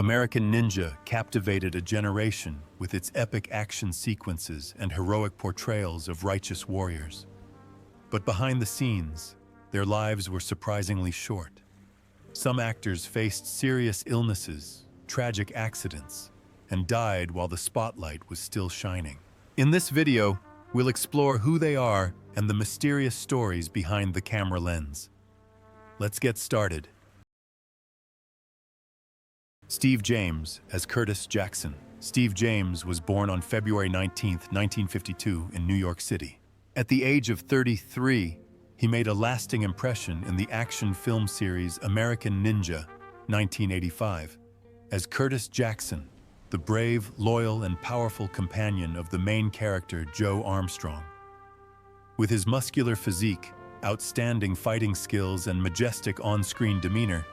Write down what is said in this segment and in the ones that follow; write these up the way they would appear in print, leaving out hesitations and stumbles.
American Ninja captivated a generation with its epic action sequences and heroic portrayals of righteous warriors. But behind the scenes, their lives were surprisingly short. Some actors faced serious illnesses, tragic accidents, and died while the spotlight was still shining. In this video, we'll explore who they are and the mysterious stories behind the camera lens. Let's get started. Steve James as Curtis Jackson. Steve James was born on February 19, 1952 in New York City. At the age of 33, he made a lasting impression in the action film series American Ninja, 1985, as Curtis Jackson, the brave, loyal, and powerful companion of the main character Joe Armstrong. With his muscular physique, outstanding fighting skills, and majestic on-screen demeanor,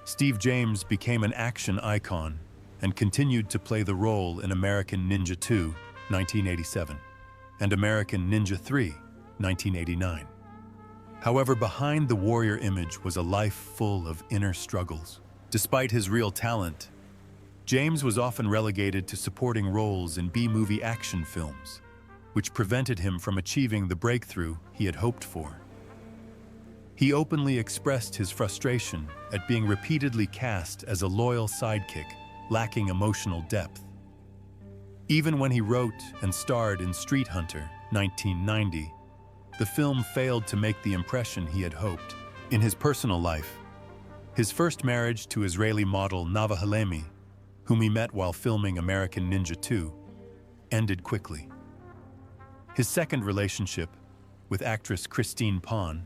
Steve James became an action icon and continued to play the role in American Ninja 2, 1987, and American Ninja 3, 1989. However, behind the warrior image was a life full of inner struggles. Despite his real talent, James was often relegated to supporting roles in B-movie action films, which prevented him from achieving the breakthrough he had hoped for. He openly expressed his frustration at being repeatedly cast as a loyal sidekick, lacking emotional depth. Even when he wrote and starred in Street Hunter, 1990, the film failed to make the impression he had hoped. In his personal life, his first marriage to Israeli model Nava Halemi, whom he met while filming American Ninja 2, ended quickly. His second relationship, with actress Christine Pon,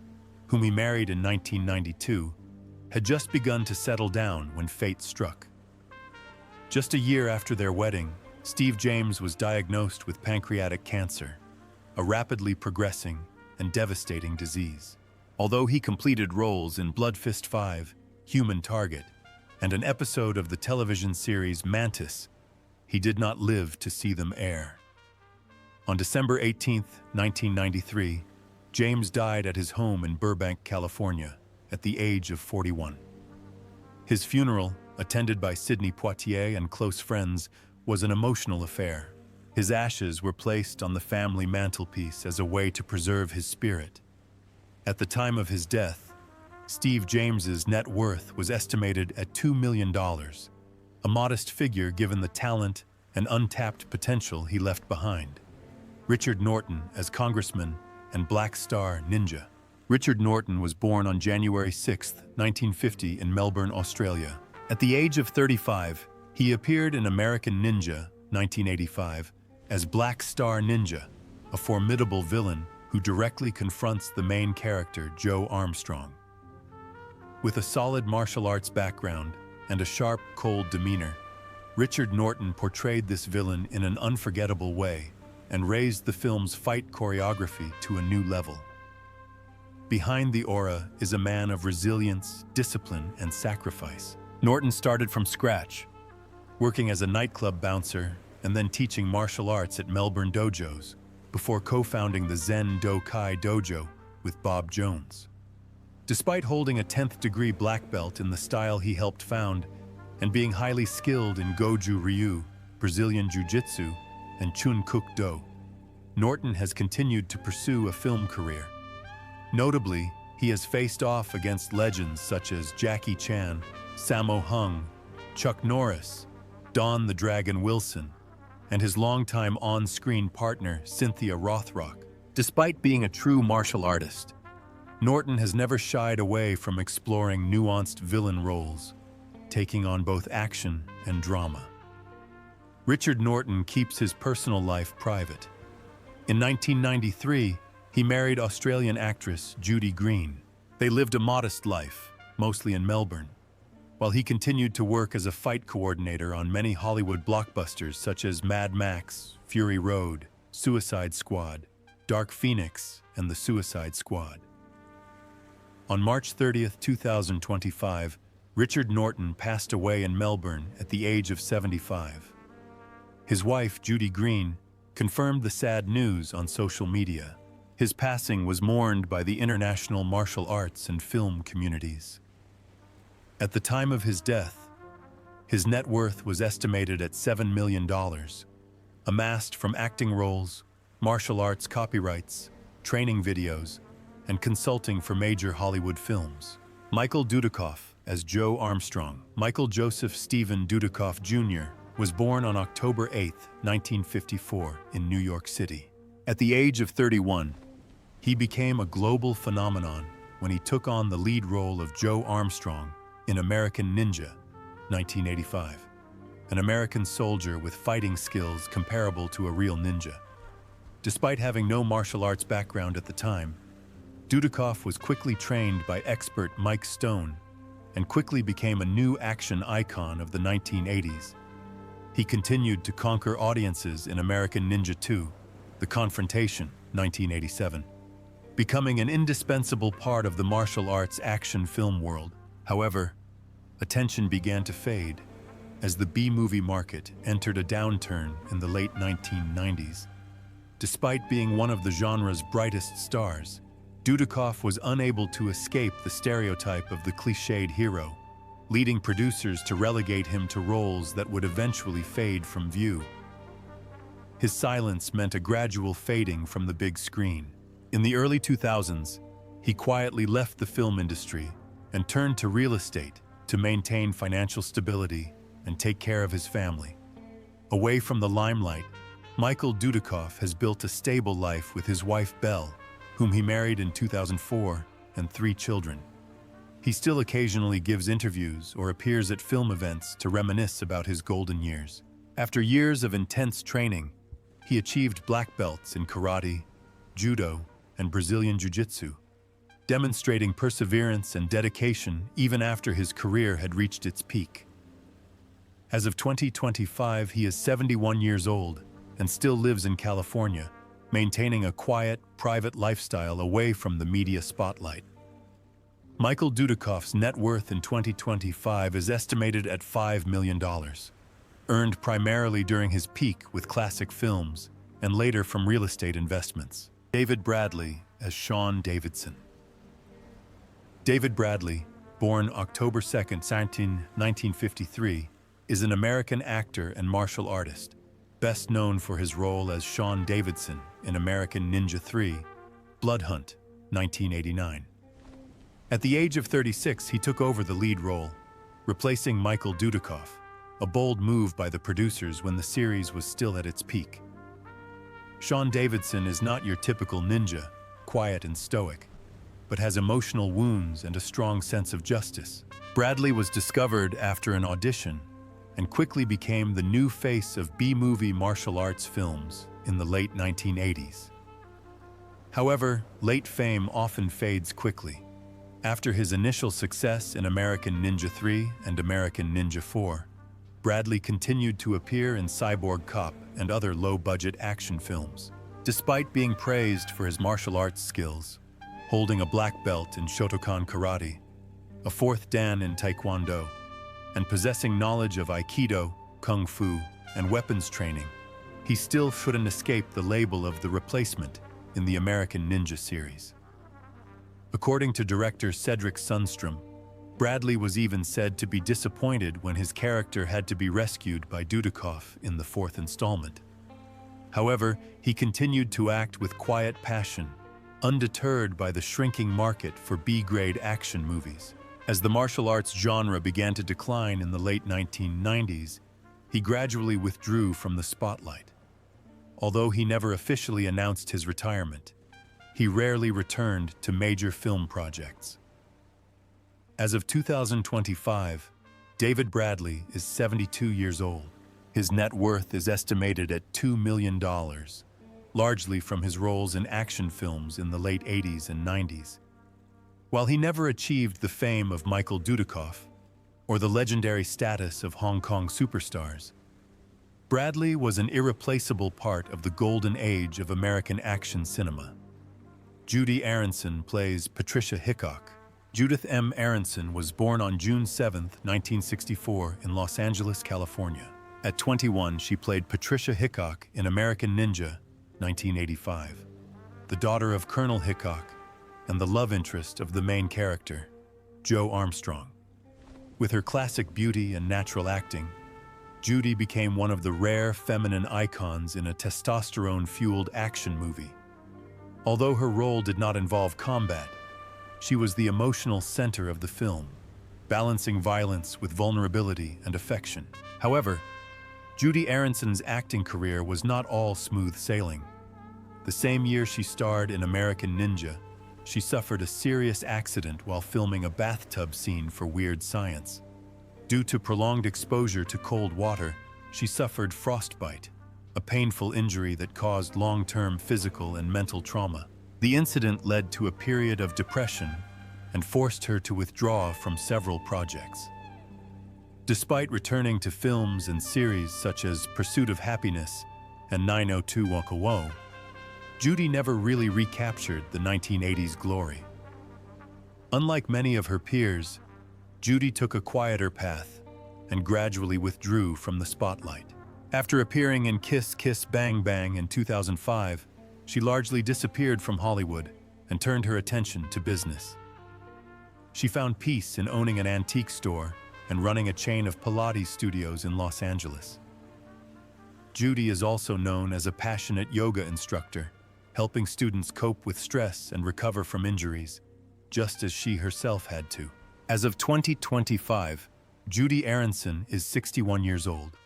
whom he married in 1992, had just begun to settle down when fate struck. Just a year after their wedding, Steve James was diagnosed with pancreatic cancer, a rapidly progressing and devastating disease. Although he completed roles in Blood Fist 5, Human Target, and an episode of the television series Mantis, he did not live to see them air. On December 18, 1993, James died at his home in Burbank, California, at the age of 41. His funeral, attended by Sidney Poitier and close friends, was an emotional affair. His ashes were placed on the family mantelpiece as a way to preserve his spirit. At the time of his death, Steve James's net worth was estimated at $2 million, a modest figure given the talent and untapped potential he left behind. Richard Norton as Congressman and Black Star Ninja. Richard Norton was born on January 6, 1950 in Melbourne, Australia. At the age of 35, he appeared in American Ninja, 1985, as Black Star Ninja, a formidable villain who directly confronts the main character, Joe Armstrong. With a solid martial arts background and a sharp, cold demeanor, Richard Norton portrayed this villain in an unforgettable way and raised the film's fight choreography to a new level. Behind the aura is a man of resilience, discipline, and sacrifice. Norton started from scratch, working as a nightclub bouncer and then teaching martial arts at Melbourne dojos, before co-founding the Zen Do-Kai dojo with Bob Jones. Despite holding a 10th degree black belt in the style he helped found and being highly skilled in Goju Ryu, Brazilian Jiu-Jitsu, and Chun Kuk Do, Norton has continued to pursue a film career. Notably, he has faced off against legends such as Jackie Chan, Sammo Hung, Chuck Norris, Don the Dragon Wilson, and his longtime on-screen partner, Cynthia Rothrock. Despite being a true martial artist, Norton has never shied away from exploring nuanced villain roles, taking on both action and drama. Richard Norton keeps his personal life private. In 1993, he married Australian actress Judy Green. They lived a modest life, mostly in Melbourne, while he continued to work as a fight coordinator on many Hollywood blockbusters such as Mad Max, Fury Road, Suicide Squad, Dark Phoenix, and The Suicide Squad. On March 30, 2025, Richard Norton passed away in Melbourne at the age of 75. His wife, Judy Green, confirmed the sad news on social media. His passing was mourned by the international martial arts and film communities. At the time of his death, His net worth was estimated at $7 million, amassed from acting roles, martial arts copyrights, training videos, and consulting for major Hollywood films. Michael Dudikoff as Joe Armstrong. Michael Joseph Stephen Dudikoff Jr. was born on October 8, 1954, in New York City. At the age of 31, he became a global phenomenon when he took on the lead role of Joe Armstrong in American Ninja, 1985, an American soldier with fighting skills comparable to a real ninja. Despite having no martial arts background at the time, Dudikoff was quickly trained by expert Mike Stone and quickly became a new action icon of the 1980s. He continued to conquer audiences in American Ninja 2, The Confrontation, 1987, becoming an indispensable part of the martial arts action film world. However, attention began to fade as the B-movie market entered a downturn in the late 1990s. Despite being one of the genre's brightest stars, Dudikoff was unable to escape the stereotype of the cliched hero, leading producers to relegate him to roles that would eventually fade from view. His silence meant a gradual fading from the big screen. In the early 2000s, he quietly left the film industry and turned to real estate to maintain financial stability and take care of his family. Away from the limelight, Michael Dudikoff has built a stable life with his wife Belle, whom he married in 2004, and 3 children. He still occasionally gives interviews or appears at film events to reminisce about his golden years. After years of intense training, he achieved black belts in karate, judo, and Brazilian jiu-jitsu, demonstrating perseverance and dedication even after his career had reached its peak. As of 2025, he is 71 years old and still lives in California, maintaining a quiet, private lifestyle away from the media spotlight. Michael Dudikoff's net worth in 2025 is estimated at $5 million, earned primarily during his peak with classic films and later from real estate investments. David Bradley as Sean Davidson. David Bradley, born October 2, 1953, is an American actor and martial artist, best known for his role as Sean Davidson in American Ninja 3, Blood Hunt, 1989. At the age of 36, he took over the lead role, replacing Michael Dudikoff, a bold move by the producers when the series was still at its peak. Sean Davidson is not your typical ninja, quiet and stoic, but has emotional wounds and a strong sense of justice. Bradley was discovered after an audition and quickly became the new face of B-movie martial arts films in the late 1980s. However, late fame often fades quickly. After his initial success in American Ninja 3 and American Ninja 4, Bradley continued to appear in Cyborg Cop and other low-budget action films. Despite being praised for his martial arts skills, holding a black belt in Shotokan Karate, a 4th Dan in Taekwondo, and possessing knowledge of Aikido, Kung Fu, and weapons training, he still shouldn't escape the label of the replacement in the American Ninja series. According to director Cedric Sundstrom, Bradley was even said to be disappointed when his character had to be rescued by Dudikoff in the 4th installment. However, he continued to act with quiet passion, undeterred by the shrinking market for B-grade action movies. As the martial arts genre began to decline in the late 1990s, he gradually withdrew from the spotlight. Although he never officially announced his retirement, he rarely returned to major film projects. As of 2025, David Bradley is 72 years old. His net worth is estimated at $2 million, largely from his roles in action films in the late 80s and 90s. While he never achieved the fame of Michael Dudikoff or the legendary status of Hong Kong superstars, Bradley was an irreplaceable part of the golden age of American action cinema. Judy Aronson plays Patricia Hickok. Judith M. Aronson was born on June 7, 1964, in Los Angeles, California. At 21, she played Patricia Hickok in American Ninja, 1985, the daughter of Colonel Hickok and the love interest of the main character, Joe Armstrong. With her classic beauty and natural acting, Judy became one of the rare feminine icons in a testosterone-fueled action movie. Although her role did not involve combat, she was the emotional center of the film, balancing violence with vulnerability and affection. However, Judy Aronson's acting career was not all smooth sailing. The same year she starred in American Ninja, she suffered a serious accident while filming a bathtub scene for Weird Science. Due to prolonged exposure to cold water, she suffered frostbite, a painful injury that caused long-term physical and mental trauma. The incident led to a period of depression and forced her to withdraw from several projects. Despite returning to films and series such as Pursuit of Happiness and 90210, Judy never really recaptured the 1980s glory. Unlike many of her peers, Judy took a quieter path and gradually withdrew from the spotlight. After appearing in Kiss Kiss Bang Bang in 2005, she largely disappeared from Hollywood and turned her attention to business. She found peace in owning an antique store and running a chain of Pilates studios in Los Angeles. Judy is also known as a passionate yoga instructor, helping students cope with stress and recover from injuries, just as she herself had to. As of 2025, Judy Aronson is 61 years old.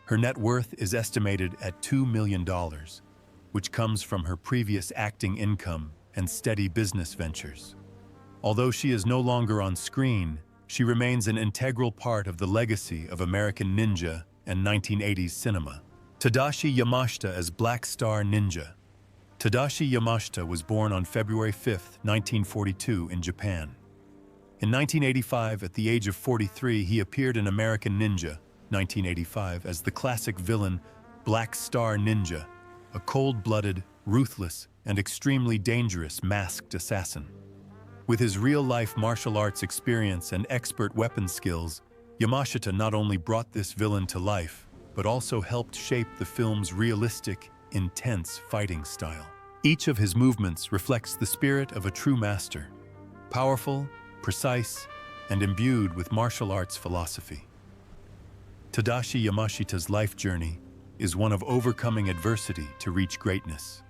Her net worth is estimated at $2 million, which comes from her previous acting income and steady business ventures. Although she is no longer on screen, she remains an integral part of the legacy of American Ninja and 1980s cinema. Tadashi Yamashita as Black Star Ninja. Tadashi Yamashita was born on February 5, 1942 in Japan. In 1985, at the age of 43, he appeared in American Ninja, 1985, as the classic villain Black Star Ninja, a cold-blooded, ruthless, and extremely dangerous masked assassin. With his real-life martial arts experience and expert weapon skills, Yamashita not only brought this villain to life, but also helped shape the film's realistic, intense fighting style. Each of his movements reflects the spirit of a true master, powerful, precise, and imbued with martial arts philosophy. Tadashi Yamashita's life journey is one of overcoming adversity to reach greatness.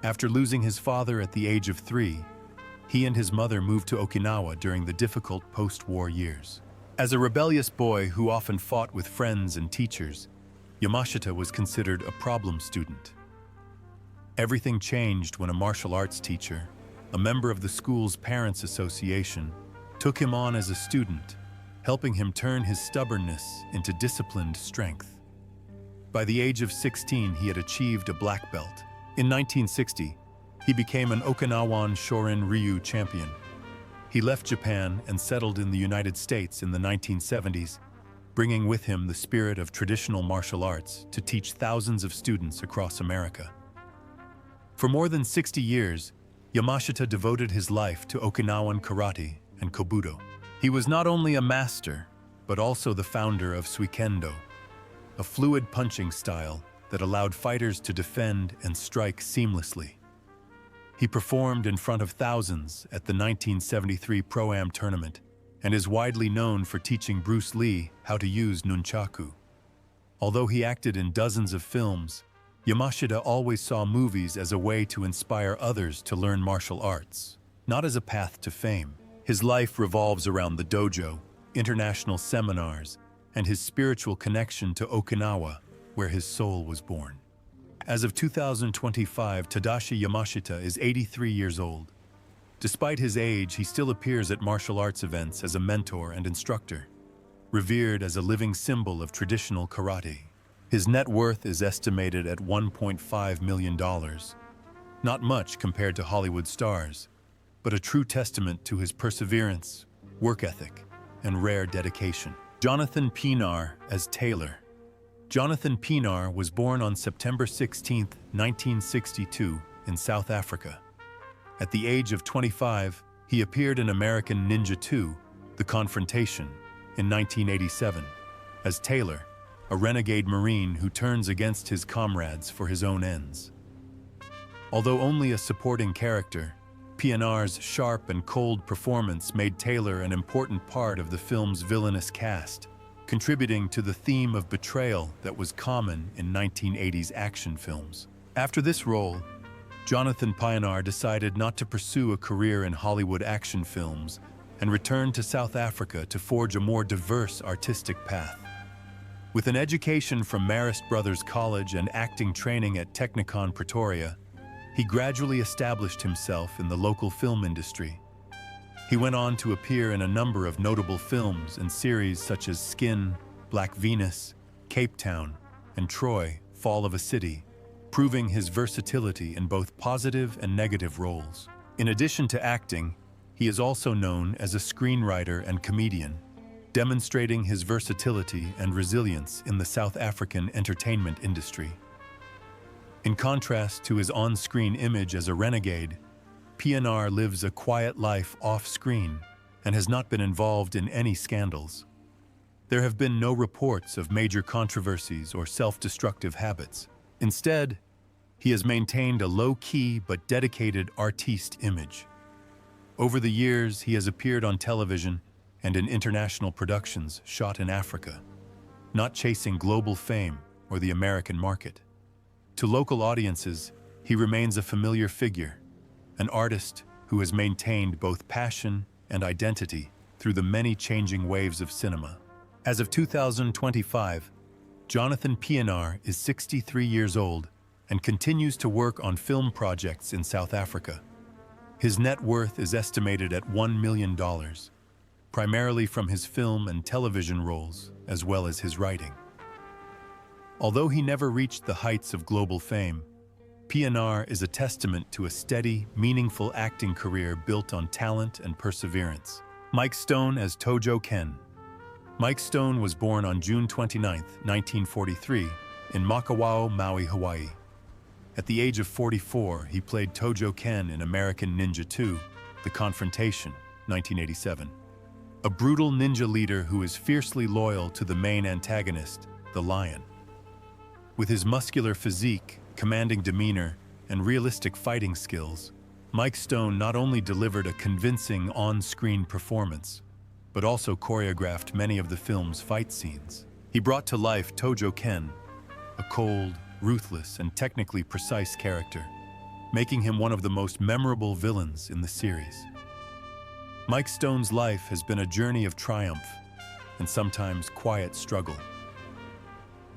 After losing his father at the age of 3, he and his mother moved to Okinawa during the difficult post-war years. As a rebellious boy who often fought with friends and teachers, Yamashita was considered a problem student. Everything changed when a martial arts teacher, a member of the school's Parents Association, took him on as a student, helping him turn his stubbornness into disciplined strength. By the age of 16, he had achieved a black belt. In 1960, he became an Okinawan Shorin Ryu champion. He left Japan and settled in the United States in the 1970s, bringing with him the spirit of traditional martial arts to teach thousands of students across America. For more than 60 years, Yamashita devoted his life to Okinawan karate and kobudo. He was not only a master, but also the founder of suikendo, a fluid punching style that allowed fighters to defend and strike seamlessly. He performed in front of thousands at the 1973 Pro-Am tournament and is widely known for teaching Bruce Lee how to use nunchaku. Although he acted in dozens of films, Yamashita always saw movies as a way to inspire others to learn martial arts, not as a path to fame. His life revolves around the dojo, international seminars, and his spiritual connection to Okinawa, where his soul was born. As of 2025, Tadashi Yamashita is 83 years old. Despite his age, he still appears at martial arts events as a mentor and instructor, revered as a living symbol of traditional karate. His net worth is estimated at $1.5 million. Not much compared to Hollywood stars, but a true testament to his perseverance, work ethic, and rare dedication. Jonathan Pienaar as Taylor. Jonathan Pienaar was born on September 16, 1962, in South Africa. At the age of 25, he appeared in American Ninja 2, The Confrontation, in 1987, as Taylor, a renegade Marine who turns against his comrades for his own ends. Although only a supporting character, PNR's sharp and cold performance made Taylor an important part of the film's villainous cast, contributing to the theme of betrayal that was common in 1980s action films. After this role, Jonathan Pienaar decided not to pursue a career in Hollywood action films and returned to South Africa to forge a more diverse artistic path. With an education from Marist Brothers College and acting training at Technikon Pretoria, he gradually established himself in the local film industry. He went on to appear in a number of notable films and series such as Skin, Black Venus, Cape Town, and Troy, Fall of a City, proving his versatility in both positive and negative roles. In addition to acting, he is also known as a screenwriter and comedian, demonstrating his versatility and resilience in the South African entertainment industry. In contrast to his on-screen image as a renegade, Pienaar lives a quiet life off-screen and has not been involved in any scandals. There have been no reports of major controversies or self-destructive habits. Instead, he has maintained a low-key but dedicated artiste image. Over the years, he has appeared on television and in international productions shot in Africa, not chasing global fame or the American market. To local audiences, he remains a familiar figure, an artist who has maintained both passion and identity through the many changing waves of cinema. As of 2025, Jonathan Pienaar is 63 years old and continues to work on film projects in South Africa. His net worth is estimated at $1 million, primarily from his film and television roles, as well as his writing. Although he never reached the heights of global fame, Pienaar is a testament to a steady, meaningful acting career built on talent and perseverance. Mike Stone as Tojo Ken. Mike Stone was born on June 29, 1943, in Makawao, Maui, Hawaii. At the age of 44, he played Tojo Ken in American Ninja 2, The Confrontation, 1987. A brutal ninja leader who is fiercely loyal to the main antagonist, the Lion. With his muscular physique, commanding demeanor, and realistic fighting skills, Mike Stone not only delivered a convincing on-screen performance, but also choreographed many of the film's fight scenes. He brought to life Tojo Ken, a cold, ruthless, and technically precise character, making him one of the most memorable villains in the series. Mike Stone's life has been a journey of triumph and sometimes quiet struggle.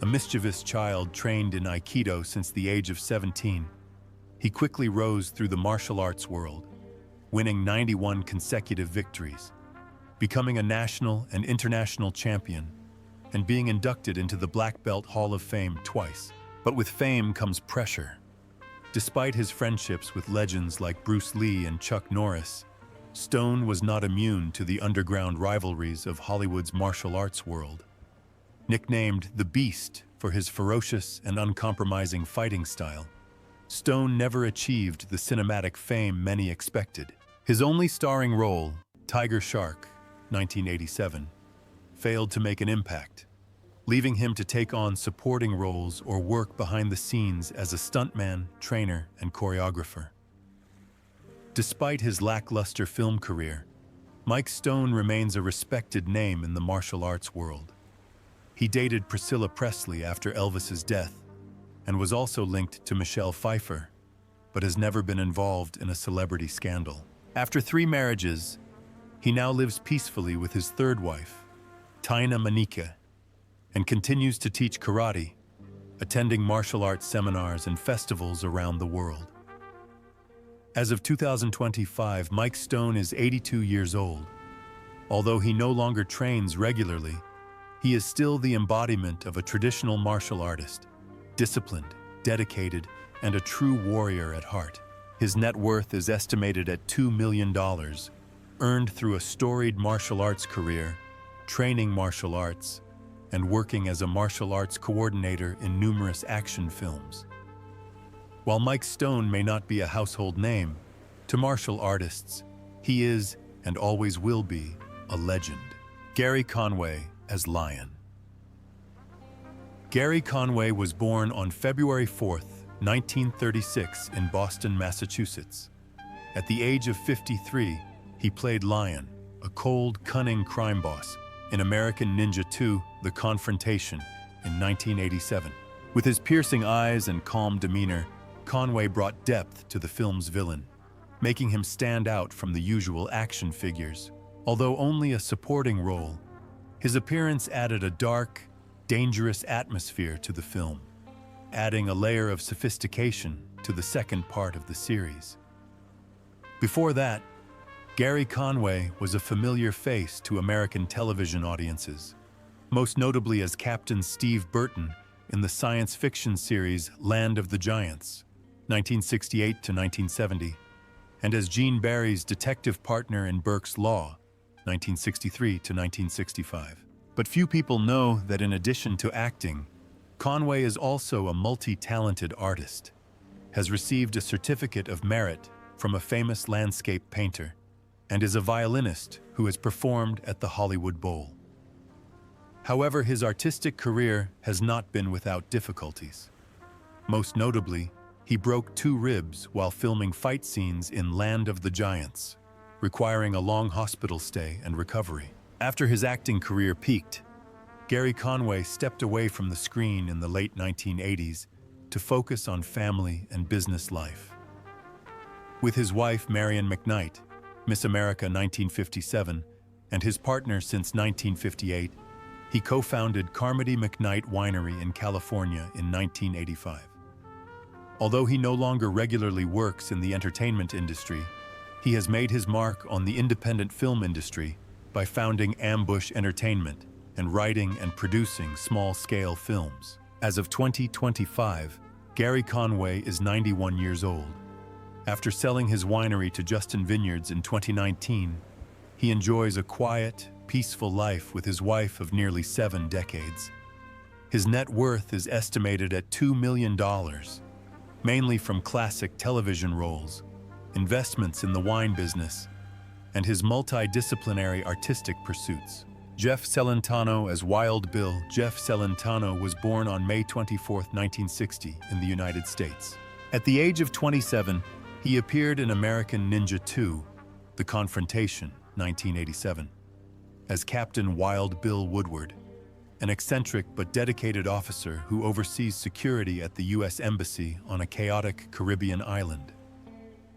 A mischievous child trained in Aikido since the age of 17, he quickly rose through the martial arts world, winning 91 consecutive victories, becoming a national and international champion, and being inducted into the Black Belt Hall of Fame twice. But with fame comes pressure. Despite his friendships with legends like Bruce Lee and Chuck Norris, Stone was not immune to the underground rivalries of Hollywood's martial arts world. Nicknamed the Beast for his ferocious and uncompromising fighting style, Stone never achieved the cinematic fame many expected. His only starring role, Tiger Shark, 1987, failed to make an impact, leaving him to take on supporting roles or work behind the scenes as a stuntman, trainer, and choreographer. Despite his lackluster film career, Mike Stone remains a respected name in the martial arts world. He dated Priscilla Presley after Elvis's death and was also linked to Michelle Pfeiffer, but has never been involved in a celebrity scandal. After 3 marriages, he now lives peacefully with his third wife, Taina Manika, and continues to teach karate, attending martial arts seminars and festivals around the world. As of 2025, Mike Stone is 82 years old. Although he no longer trains regularly, he is still the embodiment of a traditional martial artist, disciplined, dedicated, and a true warrior at heart. His net worth is estimated at $2 million, earned through a storied martial arts career, training martial arts, and working as a martial arts coordinator in numerous action films. While Mike Stone may not be a household name, to martial artists, he is, and always will be, a legend. Gary Conway as Lion. Gary Conway was born on February 4, 1936 in Boston, Massachusetts. At the age of 53, he played Lion, a cold, cunning crime boss, in American Ninja 2: The Confrontation in 1987. With his piercing eyes and calm demeanor, Conway brought depth to the film's villain, making him stand out from the usual action figures. Although only a supporting role, his appearance added a dark, dangerous atmosphere to the film, adding a layer of sophistication to the second part of the series. Before that, Gary Conway was a familiar face to American television audiences, most notably as Captain Steve Burton in the science fiction series Land of the Giants, 1968 to 1970, and as Gene Barry's detective partner in Burke's Law, 1963 to 1965. But few people know that in addition to acting, Conway is also a multi-talented artist, has received a certificate of merit from a famous landscape painter, and is a violinist who has performed at the Hollywood Bowl. However, his artistic career has not been without difficulties. Most notably, he broke 2 ribs while filming fight scenes in Land of the Giants, requiring a long hospital stay and recovery. After his acting career peaked, Gary Conway stepped away from the screen in the late 1980s to focus on family and business life. With his wife, Marion McKnight, Miss America 1957, and his partner since 1958, he co-founded Carmody McKnight Winery in California in 1985. Although he no longer regularly works in the entertainment industry, he has made his mark on the independent film industry by founding Ambush Entertainment and writing and producing small-scale films. As of 2025, Gary Conway is 91 years old. After selling his winery to Justin Vineyards in 2019, he enjoys a quiet, peaceful life with his wife of nearly 7 decades. His net worth is estimated at $2 million, mainly from classic television roles, investments in the wine business, and his multidisciplinary artistic pursuits. Jeff Celentano as Wild Bill. Jeff Celentano was born on May 24, 1960, in the United States. At the age of 27, he appeared in American Ninja 2: The Confrontation, 1987, as Captain Wild Bill Woodward, an eccentric but dedicated officer who oversees security at the U.S. Embassy on a chaotic Caribbean island.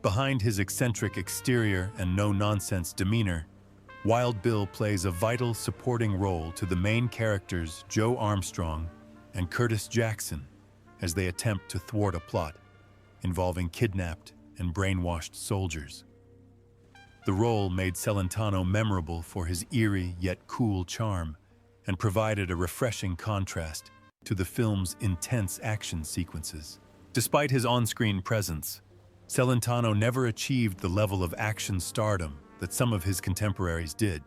Behind his eccentric exterior and no-nonsense demeanor, Wild Bill plays a vital supporting role to the main characters Joe Armstrong and Curtis Jackson as they attempt to thwart a plot involving kidnapped and brainwashed soldiers. The role made Celentano memorable for his eerie yet cool charm and provided a refreshing contrast to the film's intense action sequences. Despite his on-screen presence, Celentano never achieved the level of action stardom that some of his contemporaries did.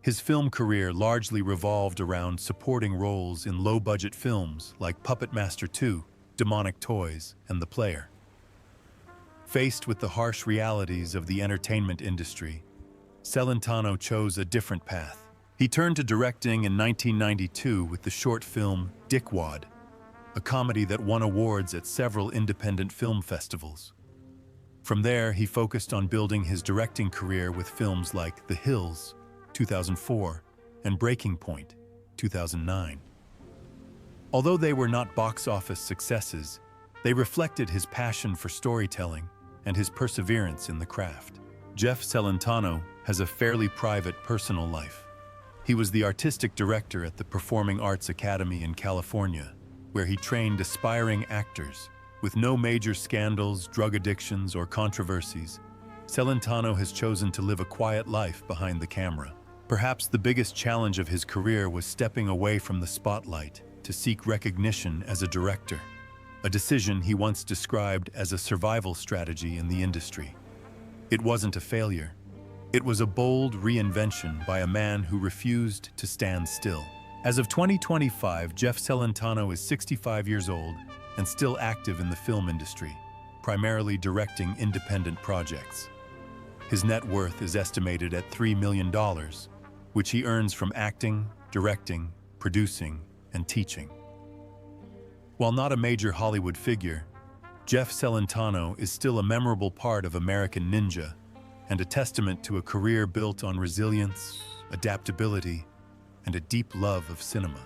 His film career largely revolved around supporting roles in low-budget films like Puppet Master 2, Demonic Toys, and The Player. Faced with the harsh realities of the entertainment industry, Celentano chose a different path. He turned to directing in 1992 with the short film Dickwad, a comedy that won awards at several independent film festivals. From there, he focused on building his directing career with films like The Hills, 2004, and Breaking Point, 2009. Although they were not box office successes, they reflected his passion for storytelling and his perseverance in the craft. Jeff Celentano has a fairly private personal life. He was the artistic director at the Performing Arts Academy in California, where he trained aspiring actors. With no major scandals, drug addictions, or controversies, Celentano has chosen to live a quiet life behind the camera. Perhaps the biggest challenge of his career was stepping away from the spotlight to seek recognition as a director, a decision he once described as a survival strategy in the industry. It wasn't a failure. It was a bold reinvention by a man who refused to stand still. As of 2025, Jeff Celentano is 65 years old and still active in the film industry, primarily directing independent projects. His net worth is estimated at $3 million, which he earns from acting, directing, producing, and teaching. While not a major Hollywood figure, Jeff Celentano is still a memorable part of American Ninja and a testament to a career built on resilience, adaptability, and a deep love of cinema.